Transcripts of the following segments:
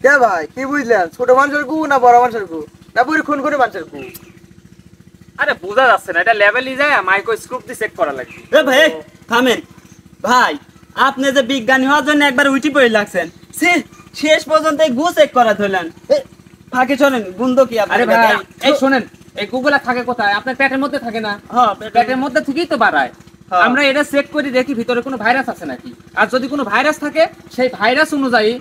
কে ভাই কি বুঝলেন, ছোট মানুষের গু না বড় মানুষের গু না বুড়ি খুন করে মানুষের গু? আরে বোঝা যাচ্ছে না, এটা লেভেলই যায় মাইক্রোস্কোপ দিয়ে চেক করা লাগবে। এ ভাই থামেন ভাই, আপনি যে বিজ্ঞানী হওয়ার জন্য একবার উঠি পড়ে লাগছেন, শেষ পর্যন্ত এই গু চেক করা ধরলেন। ফাঁকে শোনেন গুন্দ কি আরে ভাই এই শোনেন, এই গুগলা থাকে কোথায়? আপনার পেটের মধ্যে থাকে না? হ্যাঁ পেটের মধ্যে থেকেই তো বাড়ায়। হ্যাঁ। আমরা এটা চেক করে দেখি ভিতরে কোনো ভাইরাস আছে নাকি, আর যদি কোনো ভাইরাস থাকে সেই ভাইরাস অনুযায়ী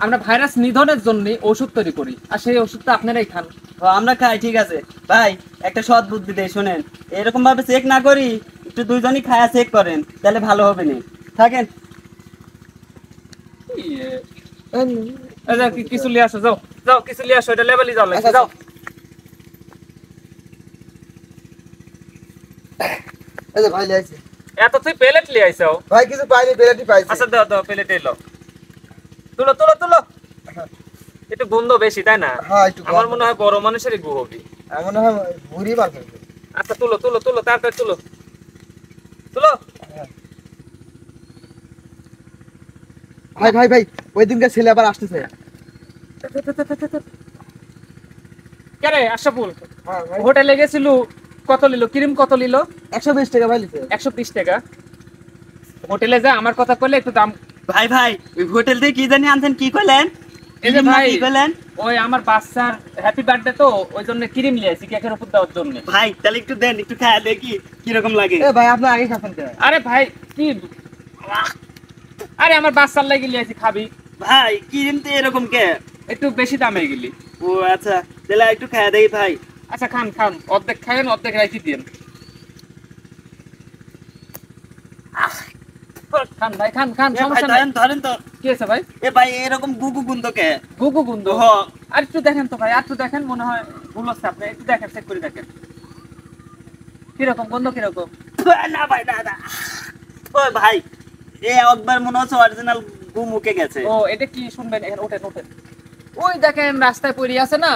আমরা ভাইরাস নিধনের জন্য ওষুধ তৈরি করি, আর সেই ওষুধটা আপনারাই খান। আমরা খাই, ঠিক আছে ভাই, একটা সৎ বুদ্ধি দেই শোনেন, এরকম ভাবে চেক না করি একটু দুইজনই খায়া চেক করেন, তাহলে ভালো হবে না। থাকেন এই যাও, কিছু লিয়ে আসো, যাও যাও কিছু লিয়ে আসো, এটা লেভেলই যাও লাগবে, যাও। এই যে ভাই লাইছে এত তুই প্লেট লিয়ে আইছো? ভাই, কিছু পাইনি, বেলাটি পাইছি। আচ্ছা দাও দাও, প্লেট এলো, তুলো তুলো তুলো। একটু গন্ধ বেশি তাই না? হ্যাঁ একটু আমার মনে হয় বড় মানুষেরই গু হবে। এমন হয় বুড়ি বার করবে। আচ্ছা তুলো তুলো তুলো, তাড়াতাড়ি তুলো তুলো। ভাই ভাই ভাই, ওই দিনকার ছেলে আবার আসতেছে। কে রে আশরাফুল? হ্যাঁ ভাই, হোটেলে গেছিল, কত নিল ক্রিম, কত নিল? 120 টাকা ভাই লিছে। 120 টাকা। হোটেলে যা আমার কথা কইলে একটু দাম। ভাই ভাই, ওই হোটেল থেকে কি জানি আনছেন, কি কইলেন? এই যে ভাই, কি কইলেন? ওই আমার বাচ্চার হ্যাপি বার্থডে তো, ওই জন্য ক্রিম নিয়ে আসি কেকের উপর দেওয়ার জন্য। ভাই তাহলে একটু দেন, একটু খায়া দেখি কিরকম লাগে। এ ভাই, আপনি আগে খাচ্ছেন কে? আরে ভাই কি, আরে আমার বাচ্চার লাগি নিয়ে আসি, খাবি? ভাই ক্রিম তো এরকম কে? একটু বেশি দামে গেলি। ও আচ্ছা, তাহলে একটু খায়া দেখি ভাই। আচ্ছা খান খান, অর্ধেক খাবেন অর্ধেক রাখি দিন। খান ভাই খান খান, এ ভাই সমস্যা নাই। ধরেন ধরেন তো। কি আছে ভাই? এ ভাই এরকম গুগু গুন্দ কে? গুগু গুন্দ? হ। আর একটু দেখেন তো ভাই, আর একটু দেখেন, মনে হয় ভুল হচ্ছে। আপনি একটু দেখেন, চেক করে দেখেন কিরকম গন্ধ, কিরকম। না ভাই না না, ও ভাই এ একবার মনে হচ্ছে অরিজিনাল গু মুখে গেছে। ও এটা কি শুনবেন, এখানে ওঠেন ওঠেন। ওই দেখেন রাস্তায় পড়ে আছে না,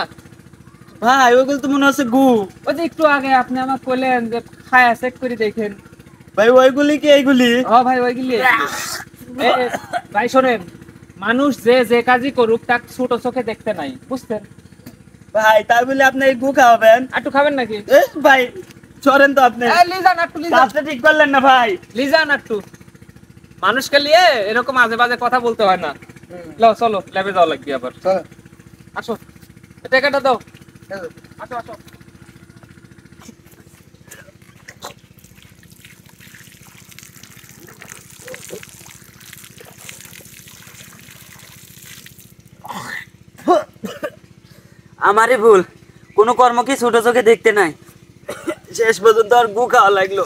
ভাই ওইগুলো তো মনে হচ্ছে গু। ওই যে একটু আগে আপনি আমাকে কইলেন যে খায়া চেক করে দেখেন। ভাই ওইগুলি কি এইগুলি? ও ভাই ওইগুলি। ভাই শোনেন, মানুষ যে যে কাজই করুক তার ছোট চোখে দেখতে নাই, বুঝছেন? ভাই তাই বলে আপনি এই গু খাওয়াবেন? আর একটু খাবেন নাকি? এ ভাই চলেন তো আপনি, লিজান একটু, লিজান কাজটা ঠিক করলেন না ভাই। লিজান একটু। মানুষকে নিয়ে এরকম আজে বাজে কথা বলতে হয় না। লো চলো, ল্যাবে যাওয়া লাগবে আবার। চল। আসো, টাকাটা দাও। এই যে, আসো আসো। আমারই ভুল, কোনো কর্ম কি ছোট চোখে দেখতে নাই, শেষ পর্যন্ত আর গু খাওয়া লাগলো।